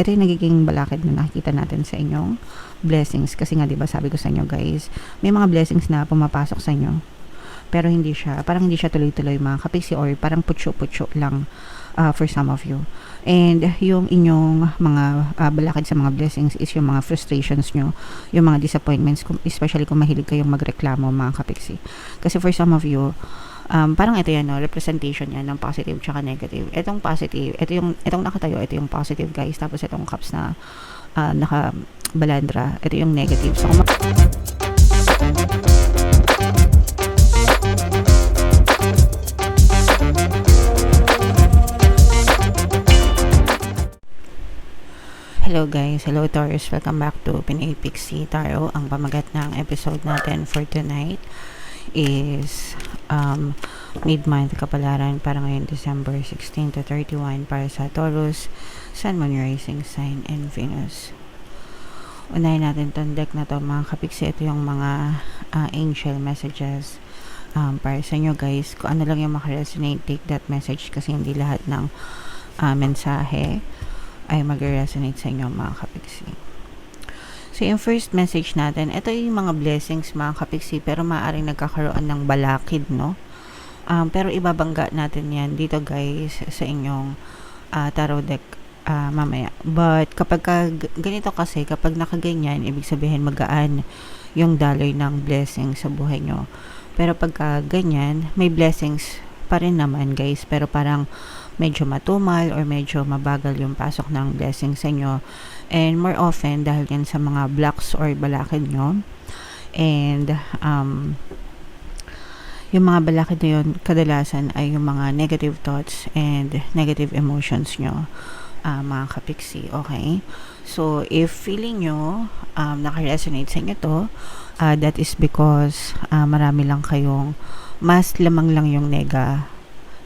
ito yung nagiging balakid na nakikita natin sa inyong blessings. Kasi nga, diba, sabi ko sa inyo guys, may mga blessings na pumapasok sa inyo. Pero parang hindi siya tuloy-tuloy mga kapiksi, or parang putyo-putyo lang for some of you. And yung inyong mga balakid sa mga blessings is yung mga frustrations nyo, yung mga disappointments, especially kung mahilig kayong magreklamo mga kapiksi. Kasi for some of you, parang ito yan, no, representation yan ng positive tsaka negative. Itong positive, itong nakatayo, ito yung positive guys. Tapos itong cups na naka-balandra, ito yung negative. So, hello guys, hello Taurus, welcome back to Pinay Pixie Tarot. Ang pamagat ng episode natin for tonight is mid-month kapalaran para ngayon December 16 to 31 para sa Taurus, Sun, Moon, Rising Sign, and Venus. Unahin natin tong deck na to mga kapiksi. Ito yung mga angel messages para sa inyo guys. Kung ano lang yung makaresonate, take that message kasi hindi lahat ng mensahe ay mag-resonate sa inyo mga kapiksi. So yung first message natin, ito yung mga blessings mga kapiksi, pero maaaring nagkakaroon ng balakid, no? Pero ibabangga natin yan dito guys sa inyong tarot deck mamaya. But kapag ganito kasi, kapag nakaganyan, ibig sabihin magaan yung daloy ng blessings sa buhay nyo. Pero pagka ganyan, may blessings pa rin naman guys, pero parang medyo matumal or medyo mabagal yung pasok ng blessing sa inyo. And more often, dahil yan sa mga blocks or balakid nyo. And yung mga balakid na yun, kadalasan ay yung mga negative thoughts and negative emotions nyo, mga kapiksi. Okay? So, if feeling nyo naka-resonate sa inyo to, that is because marami lang kayong, mas lamang lang yung nega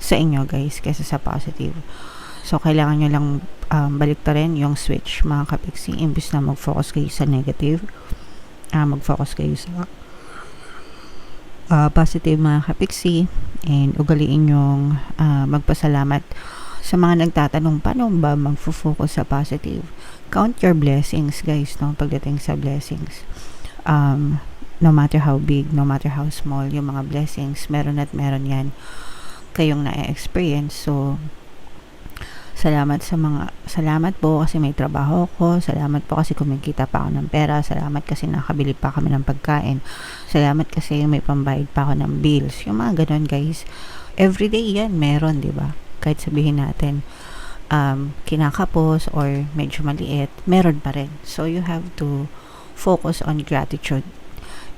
sa inyo guys kaysa sa positive. So kailangan nyo lang baliktarin yung switch mga kapiksi. Imbis na mag-focus kayo sa negative, mag-focus kayo sa positive mga kapiksi, and ugaliin yung magpasalamat. Sa mga nagtatanong paano ba mag-focus sa positive, count your blessings guys, no? Pagdating sa blessings, no matter how big, no matter how small, yung mga blessings meron at meron yan kayong na-experience. So salamat po kasi may trabaho ko, salamat po kasi kumikita pa ako ng pera, salamat kasi nakabili pa kami ng pagkain, salamat kasi may pambayad pa ako ng bills. Yung mga ganon guys, everyday yan meron, diba? Kahit sabihin natin kinakapos or medyo maliit, meron pa rin. So you have to focus on gratitude.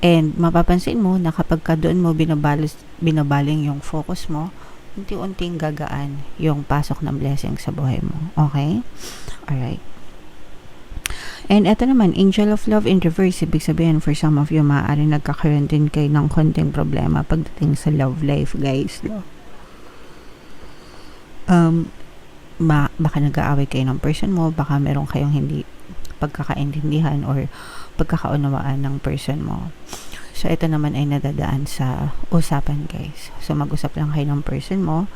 And mapapansin mo na kapag ka doon mo binabaling yung focus mo, unti-unting gagaan yung pasok ng blessing sa buhay mo. Okay? Alright. And eto naman, Angel of Love in reverse. Ibig sabihin, for some of you, maaaring nagkakaroon din kayo ng konting problema pagdating sa love life, guys. No? Baka nag-aaway kayo ng person mo, baka meron kayong hindi pagkakaintindihan or pagkakaunawaan ng person mo. So, ito naman ay nadadaan sa usapan guys. So, mag-usap lang kayo ng person mo,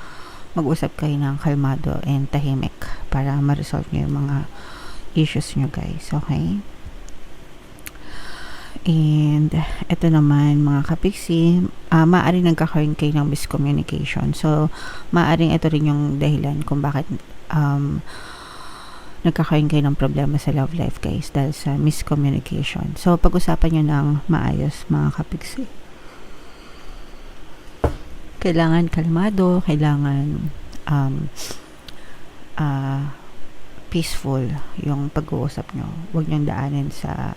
mag-usap kayo ng kalmado and tahimik para ma-resolve nyo yung mga issues nyo guys. Okay? And ito naman mga kapiksi, maaaring nagkakaroon kayo ng miscommunication. So, maaaring ito rin yung dahilan kung bakit nagkakaroon kayo ng problema sa love life guys, dahil sa miscommunication. So pag-usapan nyo ng maayos mga kapiksi. Kailangan kalmado, kailangan peaceful yung pag-uusap nyo. Huwag nyo daanin sa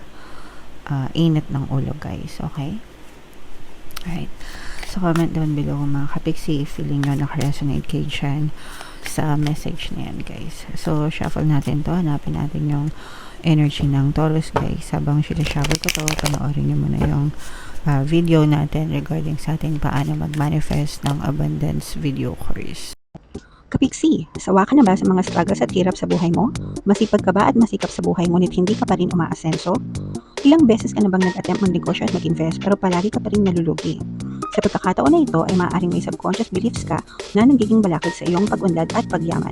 init ng ulo guys. Okay? Alright. So comment down below mga kapiksi if feeling nyo naka-resonate kayo dyan sa message na yan guys. So shuffle natin to, hanapin natin yung energy ng Taurus guys. Habang shuffle ko to, panoorin nyo muna yung video natin regarding sa ating paano mag-manifest ng abundance video course. Kapiksi, sawa ka na ba sa mga struggles at hirap sa buhay mo? Masipag ka ba at masikap sa buhay ngunit hindi ka pa rin umaasenso? Ilang beses ka na bang nag-attempt magnegosyo at mag-invest pero palagi ka pa rin nalulugi? Sa pagkakataon na ito ay maaaring may subconscious beliefs ka na nagiging balakid sa iyong pag-unlad at pagyaman.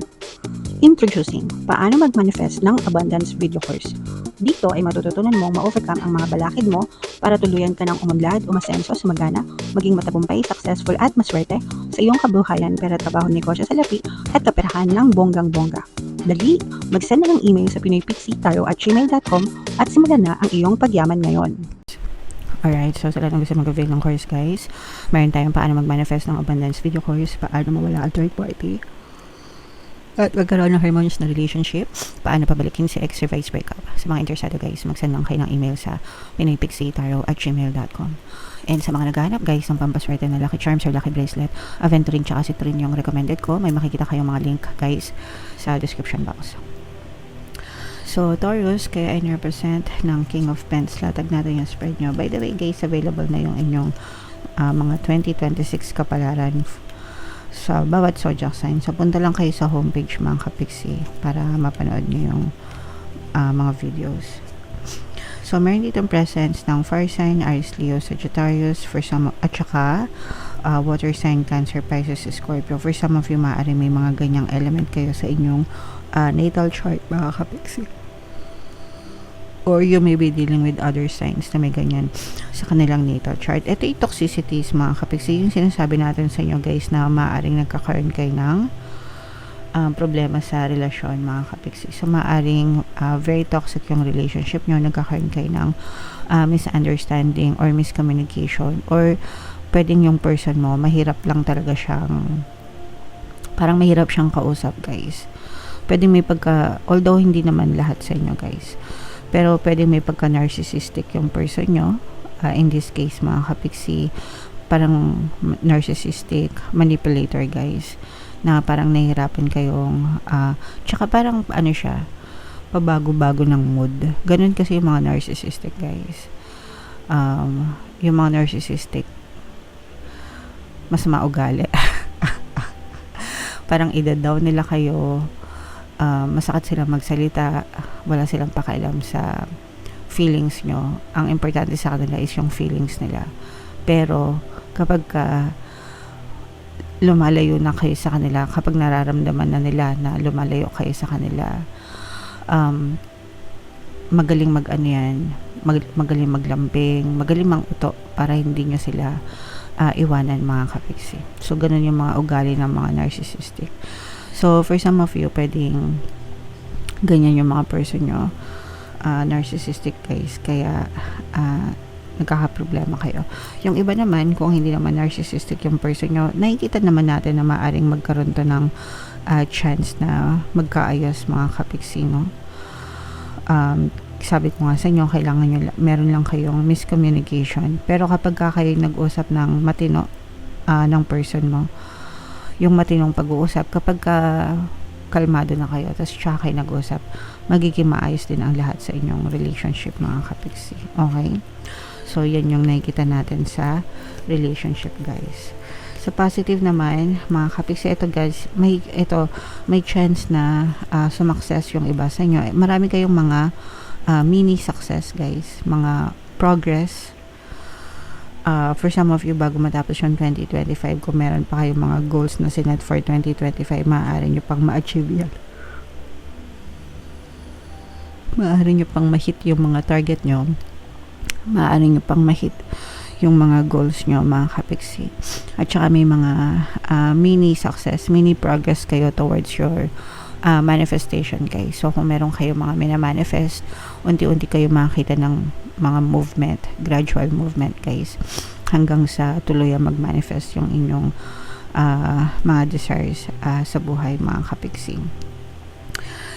Introducing, paano mag-manifest ng abundance video course. Dito ay matututunan mong ma-overcome ang mga balakid mo para tuluyan ka ng umunlad, umasenso, sumagana, maging matagumpay, successful at maswerte sa iyong kabuhayan, pera, trabaho, negosyo sa lapi at kaperahan ng bonggang-bongga. Dali, mag-send na ng email sa pinoypixietaro@gmail.com at simulan na ang iyong pagyaman ngayon. Alright, so sa lahat ng gusto mag-avail ng course guys, mayroon tayong paano mag-manifest ng abundance video course, paano mawala ang third party, at magkaroon ng harmonious na relationship, paano pabalikin si ex or vice breakup. Sa mga interesado guys, mag-send lang kayo ng email sa pinoypixietaro@gmail.com. And sa mga naghahanap guys ng pampaswerte na lucky charms or lucky bracelet, aventurine tsaka citrine yung recommended ko. May makikita kayong mga link guys sa description box. So, Taurus, kaya ay represent ng King of Pents. Latag natin yung spread nyo. By the way guys, available na yung inyong mga 2026 kapalaran sa bawat zodiac sign. So, punta lang kayo sa homepage mga kapiksi para mapanood nyo yung mga videos. So, meron ditong presence ng fire sign, Aries, Leo, Sagittarius, for some, at saka water sign, Cancer, Pisces, Scorpio. For some of you, maaari may mga ganyang element kayo sa inyong natal chart mga kapiksi. Or you may be dealing with other signs na may ganyan sa kanilang natal chart. Ito yung toxicities mga kapiksi. Yung sinasabi natin sa inyo guys na maaaring nagkakaroon kayo ng problema sa relasyon mga kapiksi. So maaaring very toxic yung relationship nyo. Nagkakaroon kayo ng misunderstanding or miscommunication. Or pwedeng yung person mo mahirap lang talaga siyang parang mahirap siyang kausap guys. Pwedeng may although hindi naman lahat sa inyo guys, pero pwede may pagka-narcissistic yung person nyo. In this case, mga kapiksi, parang narcissistic, manipulator guys, na parang nahihirapan kayong, tsaka parang siya, pabago-bago ng mood. Ganun kasi yung mga narcissistic guys. Yung mga narcissistic, mas maugali. Parang ida-down nila kayo, masakit silang magsalita, wala silang pakialam sa feelings nyo. Ang importante sa kanila is yung feelings nila. Pero kapag lumalayo na kayo sa kanila, kapag nararamdaman na nila na lumalayo kayo sa kanila, magaling magaling maglambing, magaling manguto para hindi nyo sila iwanan mga kapiksi. So ganun yung mga ugali ng mga narcissistic. So, for some of you, pwedeng ganyan yung mga person nyo, narcissistic guys, kaya nagkakaproblema kayo. Yung iba naman, kung hindi naman narcissistic yung person nyo, nakikita naman natin na maaaring magkaroon to ng chance na magkaayos mga kapiksi, no? Sabi ko nga sa inyo, kailangan nyo, meron lang kayong miscommunication. Pero kapag kayo nag-usap ng matino ng person mo, yung matinong pag-uusap, kapag kalmado na kayo, tapos tsaka kayo nag-usap, magiging maayos din ang lahat sa inyong relationship mga kapiksi. Okay? So, yan yung nakikita natin sa relationship guys. Sa positive naman, mga kapiksi, ito guys, may chance na sumakses yung iba sa inyo. Marami kayong mga mini success guys, mga progress. For some of you, bago matapos yung 2025, kung meron pa kayong mga goals na sinet for 2025, maaari nyo pang ma-achieve yan. Maaari nyo pang ma-hit yung mga target nyo. Maaari nyo pang ma-hit yung mga goals nyo, mga kapiksi. At saka may mga mini success, mini progress kayo towards your manifestation guys. So kung meron kayo mga mina-manifest, unti-unti kayo makakita ng mga movement, gradual movement guys, hanggang sa tuluyan mag-manifest yung inyong mga desires sa buhay mga kapiksi.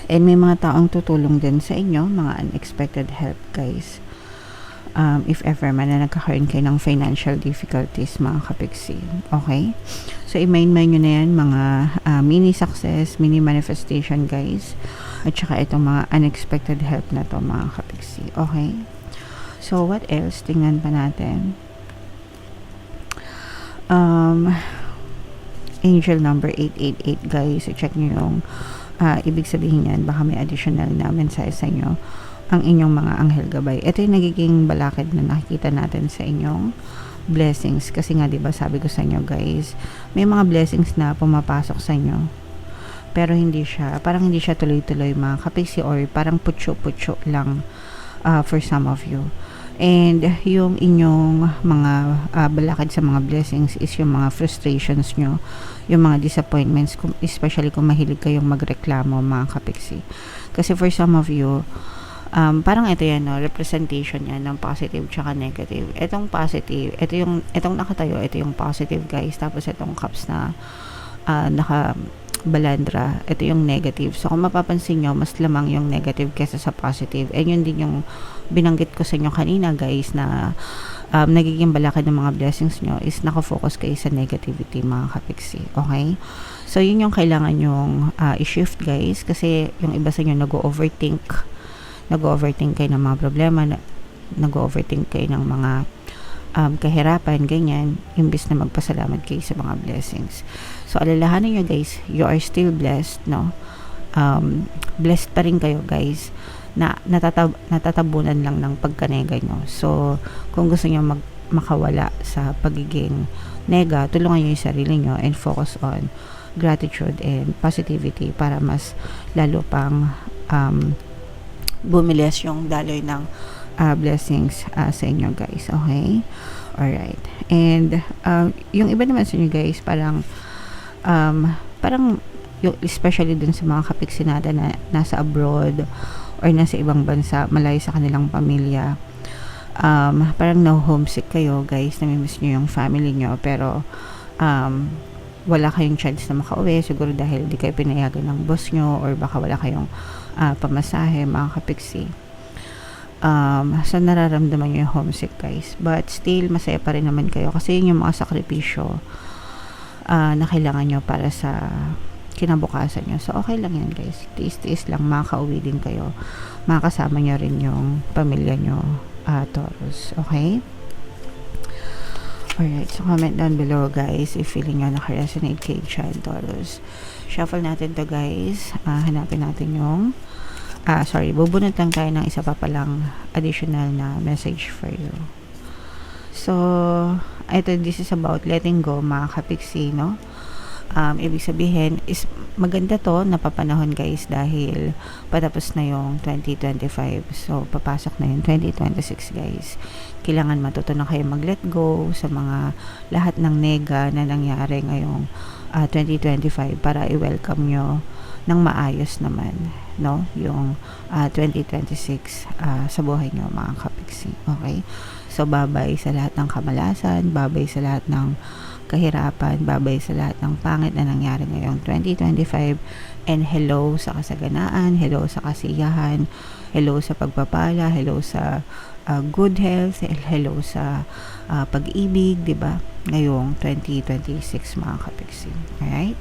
And may mga taong tutulong din sa inyo, mga unexpected help guys. If ever man na nagkakaroon kayo ng financial difficulties mga kapiksi. Okay? So, i-main-main nyo na yan, mga mini success, mini manifestation guys. At saka itong mga unexpected help na to mga kapiksi. Okay? So, what else? Tingnan pa natin. Angel number 888 guys. So, check nyo yung ibig sabihin yan. Baka may additional na mensahe sa inyo ang inyong mga anghel gabay. Ito yung nagiging balakid na nakikita natin sa inyong blessings. Kasi nga, diba, sabi ko sa inyo guys, may mga blessings na pumapasok sa inyo. pero parang hindi siya tuloy-tuloy mga kapiksi, or parang putyo-putyo lang for some of you. And yung inyong mga balakid sa mga blessings is yung mga frustrations nyo, yung mga disappointments, especially kung mahilig kayong magreklamo mga kapiksi. Kasi for some of you, parang ito yan, no, representation yan ng positive tsaka negative. Itong positive, itong nakatayo, ito yung positive guys. Tapos itong cups na naka balandra, ito yung negative. So kung mapapansin nyo, mas lamang yung negative kesa sa positive. And yun din yung binanggit ko sa inyo kanina guys, na nagiging balakid ng mga blessings nyo is nakafocus kayo sa negativity mga kapiksi. Okay? So yun yung kailangan yung i-shift guys, kasi yung iba sa inyo nag-overthink kayo ng mga problema, nag-overthink kayo ng mga kahirapan, ganyan, imbis na magpasalamat kayo sa mga blessings. So, alalahanin nyo guys, you are still blessed, no? Blessed pa rin kayo guys, na natatabunan lang ng pagkanega nyo. So, kung gusto nyo makawala sa pagiging nega, tulungan nyo yung sarili nyo and focus on gratitude and positivity para mas lalo pang bumilis yung daloy ng blessings sa inyo guys. Okay? Alright. And yung iba naman sa inyo guys, parang yung, especially dun sa mga kapiksi natin na nasa abroad or nasa ibang bansa, malayo sa kanilang pamilya, parang na-homesick kayo guys, namimiss nyo yung family nyo, pero wala kayong chance na makauwi, siguro dahil di kayo pinayagan ng boss nyo, or baka wala kayong pamasahe mga kapiksi. So nararamdaman nyo yung homesick guys, but still masaya pa rin naman kayo, kasi yun yung mga sakripisyo na kailangan nyo para sa kinabukasan nyo. So okay lang yan guys, tiis-tiis lang, makakauwi din kayo, makakasama nyo rin yung pamilya nyo, Taurus. Okay? Alright, so comment down below guys if feeling nyo naka-resonate kay Chan Taurus. Shuffle natin to guys, hanapin natin yung bubunot lang tayo ng isa pa palang additional na message for you. So, this is about letting go mga kapiksi, no? Ibig sabihin is maganda to, napapanahon guys, dahil patapos na yung 2025. So, papasok na yung 2026 guys. Kailangan matuto na kayo mag-let go sa mga lahat ng nega na nangyari ngayong 2025 para i-welcome nyo ng maayos naman, no, yung 2026 sa buhay nyo mga kapiksi. Okay? So, babay sa lahat ng kamalasan, babay sa lahat ng kahirapan, babay sa lahat ng pangit na nangyari ngayong 2025, and hello sa kasaganaan, hello sa kasiyahan, hello sa pagpapala, hello sa good health, hello sa pag-ibig, di ba? Ngayong 2026 mga kapiksi. Alright?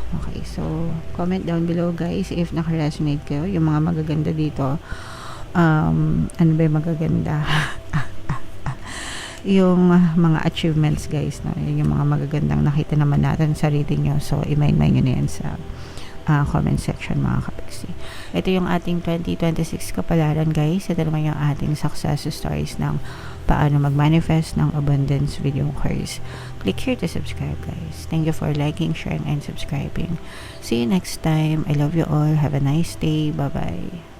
Okay, so comment down below guys if naka-resonate kayo, yung mga magaganda dito. Ano ba yung magaganda? Yung mga achievements guys, no? Yung mga magagandang nakita naman natin sa reading nyo. So, i-mind nyo na yan sa comment section mga kapiksi. Ito yung ating 2026 kapalaran guys. Ito naman yung ating success stories ng paano mag-manifest ng abundance video course. Click here to subscribe guys. Thank you for liking, sharing, and subscribing. See you next time. I love you all. Have a nice day. Bye-bye.